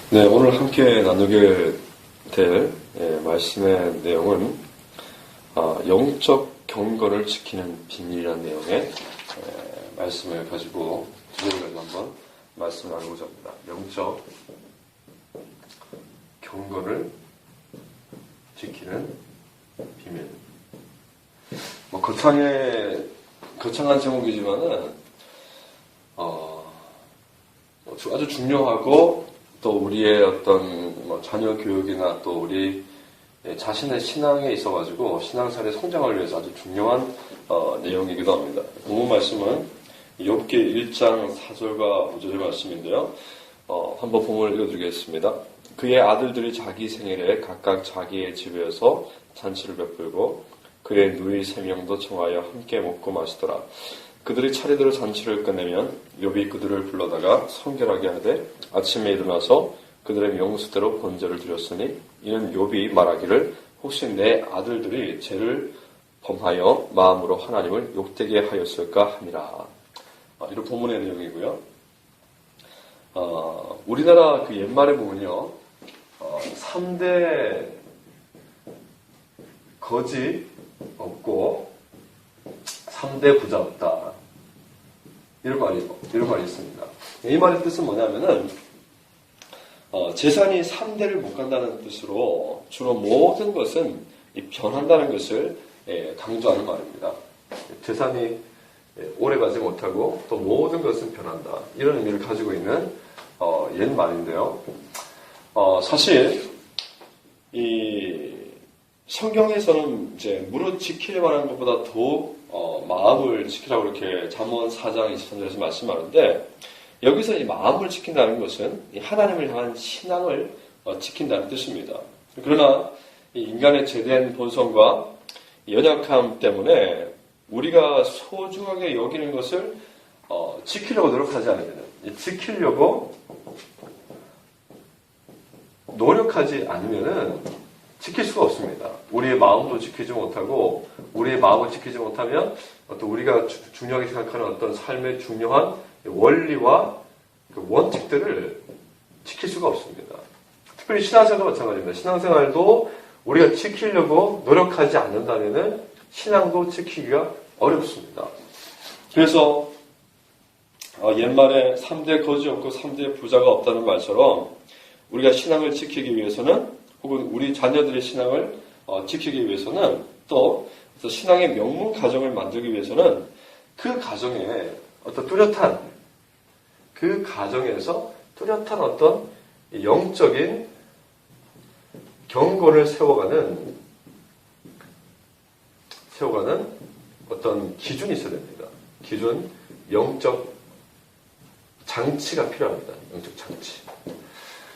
네, 오늘 함께 나누게 될 말씀의 내용은 영적 경건을 지키는 비밀이라는 내용의 말씀을 가지고 주제를 가지고 한번 말씀을 나누고자 합니다. 영적 경건을 지키는 비밀. 거창한 제목이지만은 아주 중요하고 또 우리의 어떤 자녀 교육이나 또 우리 자신의 신앙에 있어가지고 신앙생활의 성장을 위해서 아주 중요한 내용이기도 합니다. 본문 말씀은 욥기 1장 4절과 5절의 말씀인데요. 한번 본문을 읽어드리겠습니다. 그의 아들들이 자기 생일에 각각 자기의 집에서 잔치를 베풀고 그의 누이 3명도 청하여 함께 먹고 마시더라. 그들이 차례대로 잔치를 끝내면 욥이 그들을 불러다가 성결하게 하되 아침에 일어나서 그들의 명수대로 번제를 드렸으니 이는 욥이 말하기를 혹시 내 아들들이 죄를 범하여 마음으로 하나님을 욕되게 하였을까 함이라. 이런 본문의 내용이고요. 우리나라 그 옛말에 보면요, 3대 거지 없고 3대 부자 없다. 이런 말이 있습니다. 이 말의 뜻은 뭐냐면은, 재산이 3대를 못 간다는 뜻으로 주로 모든 것은 변한다는 것을 강조하는 말입니다. 재산이 오래 가지 못하고 또 모든 것은 변한다. 이런 의미를 가지고 있는 옛 말인데요. 사실 이 성경에서는 이제 무릇 지킬 만한 것보다 더욱 마음을 지키라고 이렇게 잠언 4장 23절에서 말씀하는데, 여기서 이 마음을 지킨다는 것은 하나님을 향한 신앙을 지킨다는 뜻입니다. 그러나 이 인간의 죄된 본성과 연약함 때문에 우리가 소중하게 여기는 것을 지키려고 노력하지 않으면, 지키려고 노력하지 않으면은 지킬 수가 없습니다. 우리의 마음도 지키지 못하고, 우리의 마음을 지키지 못하면 또 우리가 중요하게 생각하는 어떤 삶의 중요한 원리와 그 원칙들을 지킬 수가 없습니다. 특별히 신앙생활도 마찬가지입니다. 신앙생활도 우리가 지키려고 노력하지 않는다면 신앙도 지키기가 어렵습니다. 그래서 옛말에 3대 거지 없고 3대 부자가 없다는 말처럼 우리가 신앙을 지키기 위해서는, 혹은 우리 자녀들의 신앙을 지키기 위해서는, 또 신앙의 명문 가정을 만들기 위해서는 그 가정에 어떤 뚜렷한, 그 가정에서 뚜렷한 어떤 영적인 경고를 세워가는 어떤 기준이 있어야 됩니다. 기준, 영적 장치가 필요합니다. 영적 장치.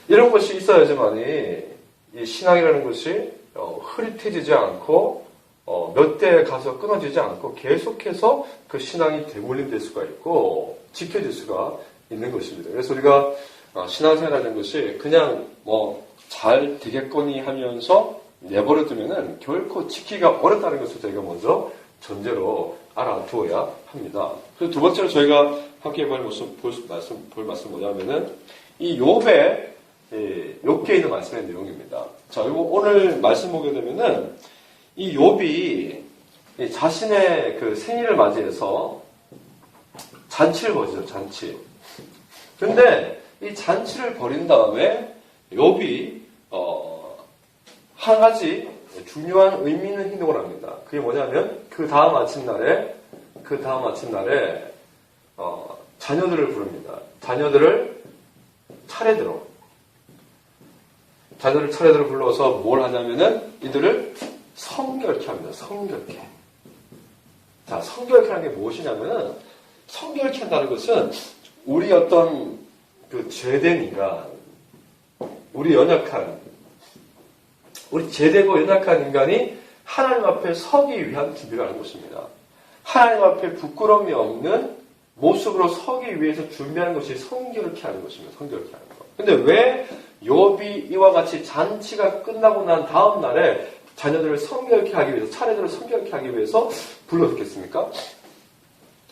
이런 것이 있어야지만이 이 신앙이라는 것이 흐릿해지지 않고 몇 대 가서 끊어지지 않고 계속해서 그 신앙이 대물림될 수가 있고 지켜질 수가 있는 것입니다. 그래서 우리가 신앙생활하는 것이 그냥 잘 되겠거니 하면서 내버려 두면은 결코 지키기가 어렵다는 것을 저희가 먼저 전제로 알아두어야 합니다. 그리고 두 번째로 저희가 함께 볼 말씀 뭐냐면은 이 욥기에 있는 말씀의 내용입니다. 자, 이거 오늘 말씀 보게 되면은 이 욥이 자신의 그 생일을 맞이해서 잔치를 벌이죠, 잔치. 근데 이 잔치를 벌인 다음에 욥이 한 가지 중요한 의미 있는 행동을 합니다. 그게 뭐냐면 그 다음 아침날에 자녀들을 부릅니다. 자녀들을 차례대로 불러서 뭘 하냐면은 이들을 성결케 합니다. 성결케. 자, 성결케 하는 게 무엇이냐면은, 성결케 한다는 것은 우리 어떤 그 죄된 인간, 우리 죄되고 연약한 인간이 하나님 앞에 서기 위한 준비를 하는 것입니다. 하나님 앞에 부끄러움이 없는 모습으로 서기 위해서 준비하는 것이 성결케 하는 것입니다. 성결케 하는 것. 근데 왜 욥이 이와 같이 잔치가 끝나고 난 다음 날에 자녀들을 성결케 하기 위해서, 차례대로 성결케 하기 위해서 불러줬겠습니까?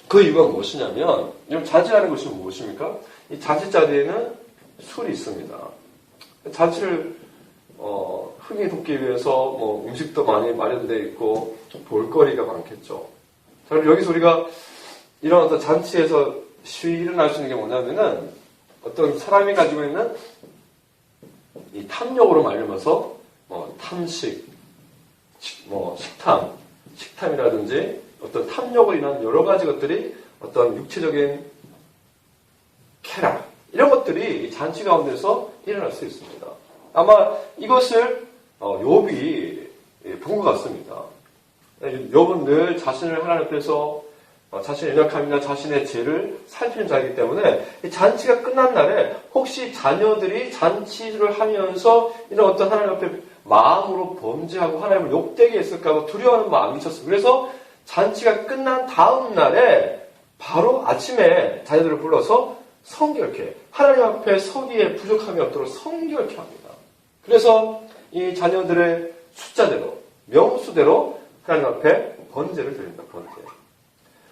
그 이유가 무엇이냐면, 잔치라는 것이 무엇입니까? 이 잔치 자리에는 술이 있습니다. 잔치를 흥이 돋기 위해서 음식도 많이 마련되어 있고 볼거리가 많겠죠. 자, 그럼 여기서 우리가 이런 어떤 잔치에서 쉬이 일어날 수 있는 게 뭐냐면은 어떤 사람이 가지고 있는 이 탐욕으로 말미암아서 탐식, 식탐이라든지 어떤 탐욕을 인한 여러 가지 것들이 어떤 육체적인 쾌락 이런 것들이 잔치 가운데서 일어날 수 있습니다. 아마 이것을 욥이 본 것 같습니다. 욥은 늘 자신을 하나님 앞에서 자신의 연약함이나 자신의 죄를 살피는 자이기 때문에 이 잔치가 끝난 날에 혹시 자녀들이 잔치를 하면서 이런 어떤 하나님 앞에 마음으로 범죄하고 하나님을 욕되게 했을까 하고 두려워하는 마음이 있었어요. 그래서 잔치가 끝난 다음 날에 바로 아침에 자녀들을 불러서 성결케 하나님 앞에 서기에 부족함이 없도록 성결케 합니다. 그래서 이 자녀들의 숫자대로 명수대로 하나님 앞에 번제를 드립니다. 번제.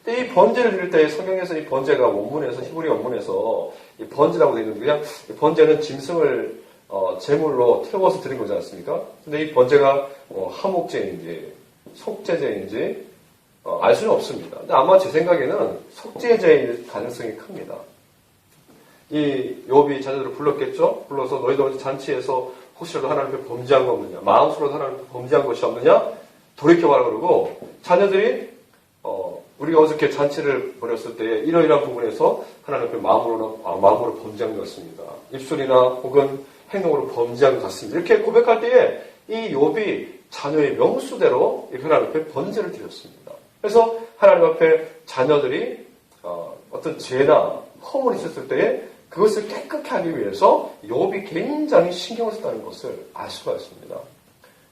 근데 이 번제를 드릴 때 성경에서 이 번제가 원문에서 히브리 원문에서 이 번제라고 되어 있는 그냥 이 번제는 짐승을 제물로 태워서 드린 거지 않습니까? 근데 이 번제가 화목제인지 속죄제인지 알 수는 없습니다. 근데 아마 제 생각에는 속죄제일 가능성이 큽니다. 이 욥이 자녀들을 불렀겠죠? 불러서 너희들 잔치에서 혹시라도 하나님 앞에 범죄한 거 없느냐? 마음속으로 하나님 앞에 범죄한 것이 없느냐? 돌이켜봐라 그러고 자녀들이 우리가 어저께 잔치를 벌였을 때 이러이러한 부분에서 하나님 앞에 마음으로 범죄한 것 같습니다. 입술이나 혹은 행동으로 범죄한 것 같습니다. 이렇게 고백할 때에 이 욥이 자녀의 명수대로 하나님 앞에 번제를 드렸습니다. 그래서 하나님 앞에 자녀들이 어떤 죄나 허물이 있었을 때에 그것을 깨끗하게 하기 위해서 욥이 굉장히 신경을 썼다는 것을 알 수가 있습니다.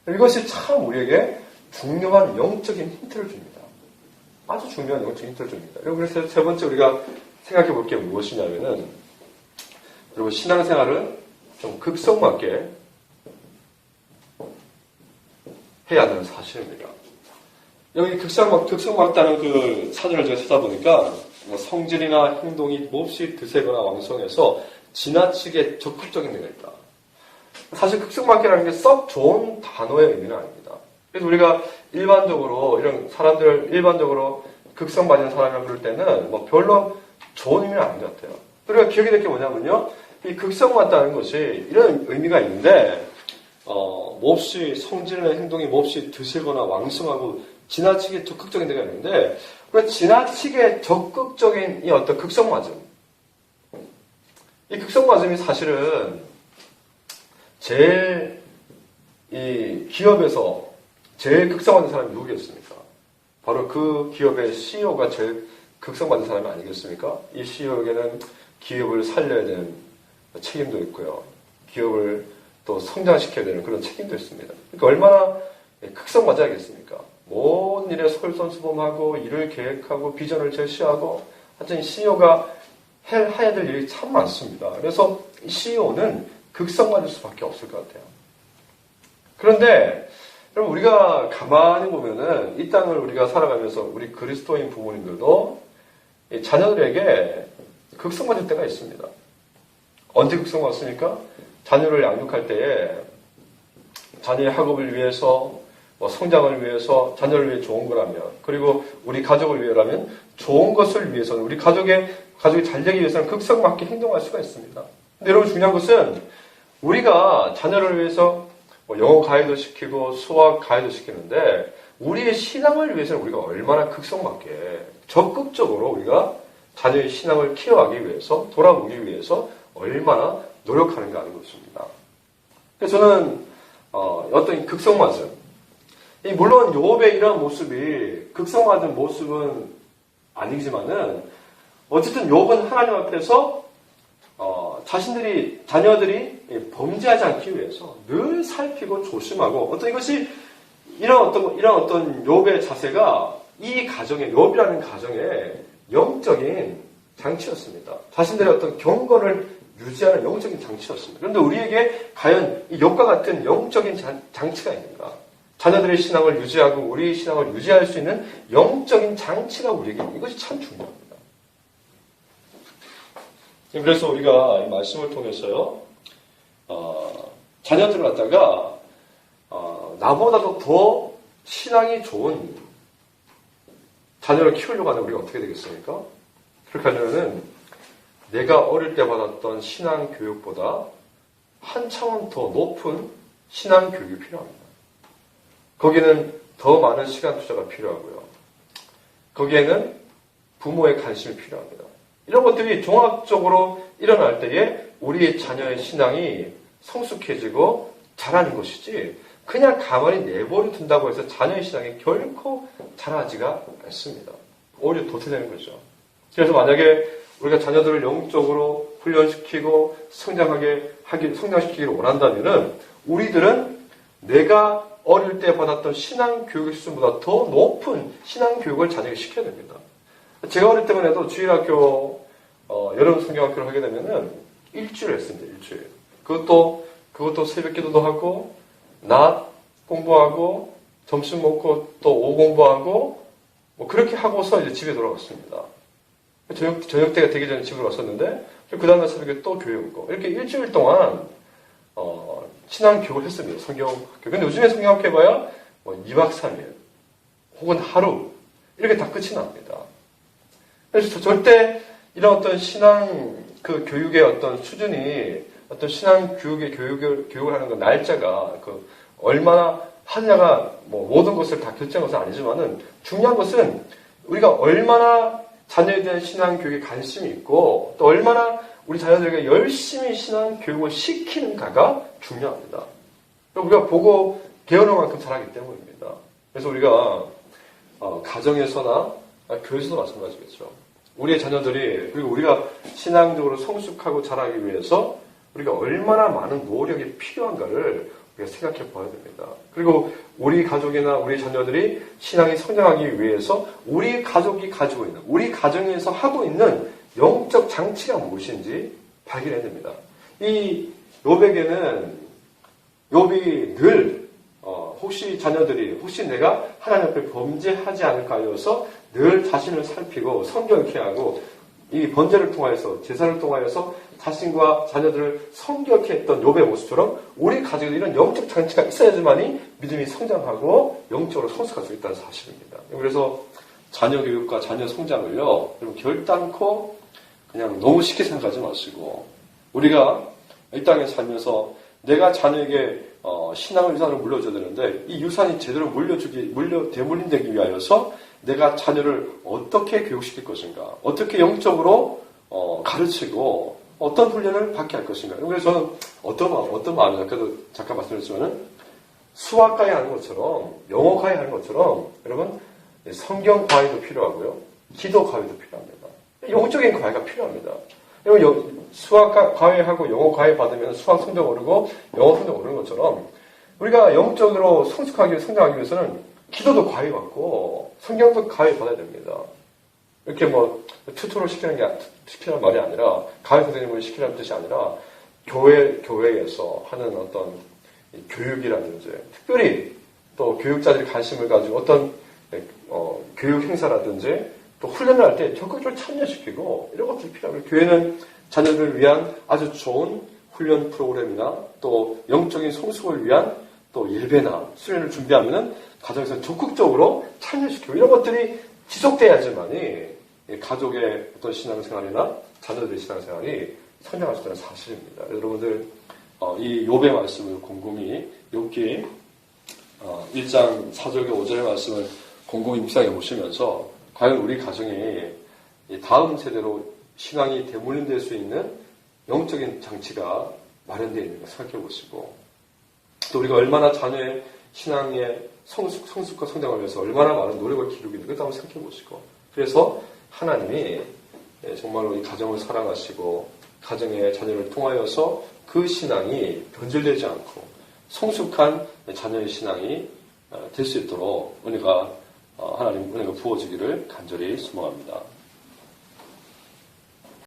이것이 참 우리에게 중요한 영적인 힌트를 줍니다. 아주 중요한 영적인 힌트를 줍니다. 그래서 세 번째 우리가 생각해 볼 게 무엇이냐면은 여러분 신앙생활은 좀 극성맞게 해야 한다는 사실입니다. 여기 극성맞다는 그 사전을 제가 찾아보니까 성질이나 행동이 몹시 드세거나 왕성해서 지나치게 적극적인 데가 있다. 사실 극성맞게라는 게 썩 좋은 단어의 의미는 아닙니다. 그래서 우리가 일반적으로 이런 사람들 일반적으로 극성맞은 사람을 부를 때는 별로 좋은 의미는 아닌 것 같아요. 우리가 기억해야 될 게 뭐냐면요, 이 극성맞다는 것이 이런 의미가 있는데 몹시 성질이나 행동이 몹시 드세거나 왕성하고 지나치게 적극적인 데가 있는데, 우리가 지나치게 적극적인 이 어떤 극성맞음, 이 극성맞음이 사실은 제일 이 기업에서 제일 극성맞은 사람이 누구겠습니까? 바로 그 기업의 CEO가 제일 극성맞은 사람이 아니겠습니까? 이 CEO에게는 기업을 살려야 되는 책임도 있고요. 기업을 또 성장시켜야 되는 그런 책임도 있습니다. 그러니까 얼마나 극성맞아야겠습니까? 모든 일에 솔선수범하고 일을 계획하고 비전을 제시하고 하여튼 CEO가 해야 될 일이 참 많습니다. 그래서 이 CEO는 극성맞을 수밖에 없을 것 같아요. 그런데 여러분 우리가 가만히 보면은 이 땅을 우리가 살아가면서 우리 그리스도인 부모님들도 자녀들에게 극성맞을 때가 있습니다. 언제 극성맞습니까? 자녀를 양육할 때에 자녀의 학업을 위해서 성장을 위해서 자녀를 위해 좋은 거라면, 그리고 우리 가족을 위해라면 좋은 것을 위해서는 우리 가족이 잘 되기 위해서는 극성맞게 행동할 수가 있습니다. 근데 여러분 중요한 것은 우리가 자녀를 위해서 영어 가이드 시키고 수학 가이드 시키는데 우리의 신앙을 위해서는 우리가 얼마나 극성맞게 적극적으로 우리가 자녀의 신앙을 케어하기 위해서 돌아보기 위해서 얼마나 노력하는가 하는 것입니다. 그래서 저는 어떤 극성맞음, 물론 욥의 이러한 모습이 극성맞은 모습은 아니지만은 어쨌든 욥은 하나님 앞에서 자녀들이 범죄하지 않기 위해서 늘 살피고 조심하고 어떤 이것이 이런 어떤 욥의 자세가 이 가정의 욥이라는 가정의 영적인 장치였습니다. 자신들의 어떤 경건을 유지하는 영적인 장치였습니다. 그런데 우리에게 과연 이 욥과 같은 영적인 장치가 있는가? 자녀들의 신앙을 유지하고 우리의 신앙을 유지할 수 있는 영적인 장치가 우리에게 이것이 참 중요합니다. 그래서 우리가 이 말씀을 통해서요, 자녀들을 갖다가 나보다도 더 신앙이 좋은 자녀를 키우려고 하면 우리가 어떻게 되겠습니까? 그렇게 하려면은 내가 어릴 때 받았던 신앙 교육보다 한 차원 더 높은 신앙 교육이 필요합니다. 거기는 더 많은 시간 투자가 필요하고요. 거기에는 부모의 관심이 필요합니다. 이런 것들이 종합적으로 일어날 때에 우리의 자녀의 신앙이 성숙해지고 자라는 것이지 그냥 가만히 내버려 둔다고 해서 자녀의 신앙이 결코 자라지가 않습니다. 오히려 도태되는 거죠. 그래서 만약에 우리가 자녀들을 영적으로 훈련시키고 성장시키기를 원한다면은 우리들은 내가 어릴 때 받았던 신앙 교육의 수준보다 더 높은 신앙 교육을 자녀에게 시켜야 됩니다. 제가 어릴 때만 해도 주일학교, 여름 성경학교를 하게 되면은 일주일 했습니다, 일주일. 그것도 새벽 기도도 하고, 낮 공부하고, 점심 먹고, 또 오후 공부하고, 뭐 그렇게 하고서 이제 집에 돌아갔습니다. 저녁 때가 되기 전에 집으로 갔었는데, 그 다음날 새벽에 또 교회 오고, 이렇게 일주일 동안, 신앙 교육을 했습니다, 성경학교. 근데 요즘에 성경학교 해봐야, 2박 3일, 혹은 하루, 이렇게 다 끝이 납니다. 그래서 절대 이런 어떤 신앙 교육의 어떤 수준이 어떤 신앙 교육을 하는 그 날짜가 얼마나 하느냐가 모든 것을 다 결정한 것은 아니지만은 중요한 것은 우리가 얼마나 자녀에 대한 신앙 교육에 관심이 있고 또 얼마나 우리 자녀들에게 열심히 신앙 교육을 시키는가가 중요합니다. 우리가 보고 배우는 만큼 잘하기 때문입니다. 그래서 우리가 가정에서나 교회에서도 마찬가지겠죠. 우리의 자녀들이 그리고 우리가 신앙적으로 성숙하고 자라기 위해서 우리가 얼마나 많은 노력이 필요한가를 우리가 생각해 봐야 됩니다. 그리고 우리 가족이나 우리 자녀들이 신앙이 성장하기 위해서 우리 가족이 가지고 있는 우리 가정에서 하고 있는 영적 장치가 무엇인지 발견해야 됩니다. 이 욥에게는 욥이 늘 혹시 자녀들이 혹시 내가 하나님 앞에 범죄하지 않을까 하여서 늘 자신을 살피고 성경케 하고 이 번제를 통하여서 제사를 통하여서 자신과 자녀들을 성경케 했던 욥의 모습처럼 우리 가족에 이런 영적 장치가 있어야지만이 믿음이 성장하고 영적으로 성숙할 수 있다는 사실입니다. 그래서 자녀 교육과 자녀 성장을요, 여러분 결단코 그냥 너무 쉽게 생각하지 마시고 우리가 이 땅에 살면서 내가 자녀에게 신앙을 유산으로 물려줘야 되는데 이 유산이 제대로 되물림되기 위하여서 내가 자녀를 어떻게 교육시킬 것인가, 어떻게 영적으로 가르치고 어떤 훈련을 받게 할 것인가. 그래서 저는 어떤 마음이 아까도 잠깐 말씀드렸지만은 수학 과외 하는 것처럼 영어 과외 하는 것처럼 여러분 성경 과외도 필요하고요, 기도 과외도 필요합니다. 영적인 과외가 필요합니다. 수학 과외하고 영어 과외 받으면 수학 성적 오르고 영어 성적 오르는 것처럼 우리가 영적으로 성장하기 위해서는 기도도 과외 받고 성경도 과외 받아야 됩니다. 이렇게 튜토를 시키는 말이 아니라 과외 선생님을 시키라는 뜻이 아니라 교회에서 하는 어떤 교육이라든지 특별히 또 교육자들이 관심을 가지고 어떤 교육 행사라든지 또 훈련을 할 때 적극적으로 참여시키고 이런 것들이 필요합니다. 교회는 자녀들을 위한 아주 좋은 훈련 프로그램이나 또 영적인 성숙을 위한 또 예배나 수련을 준비하면은 가정에서 적극적으로 참여시키고 이런 것들이 지속돼야지만이 가족의 어떤 신앙생활이나 자녀들의 신앙생활이 성장할 수 있다는 사실입니다. 여러분들 이 욥의 말씀을 곰곰이 욥기 1장 4절과 5절의 말씀을 곰곰이 묵상해 보시면서 과연 우리 가정이 다음 세대로 신앙이 대물림될 수 있는 영적인 장치가 마련되어 있는가 생각해 보시고 또 우리가 얼마나 자녀의 신앙의 성숙과 성장을 위해서 얼마나 많은 노력을 기울이고 있는가 한번 생각해 보시고 그래서 하나님이 정말로 이 가정을 사랑하시고 가정의 자녀를 통하여서 그 신앙이 변질되지 않고 성숙한 자녀의 신앙이 될 수 있도록 하나님 은혜가 부어지기를 간절히 소망합니다.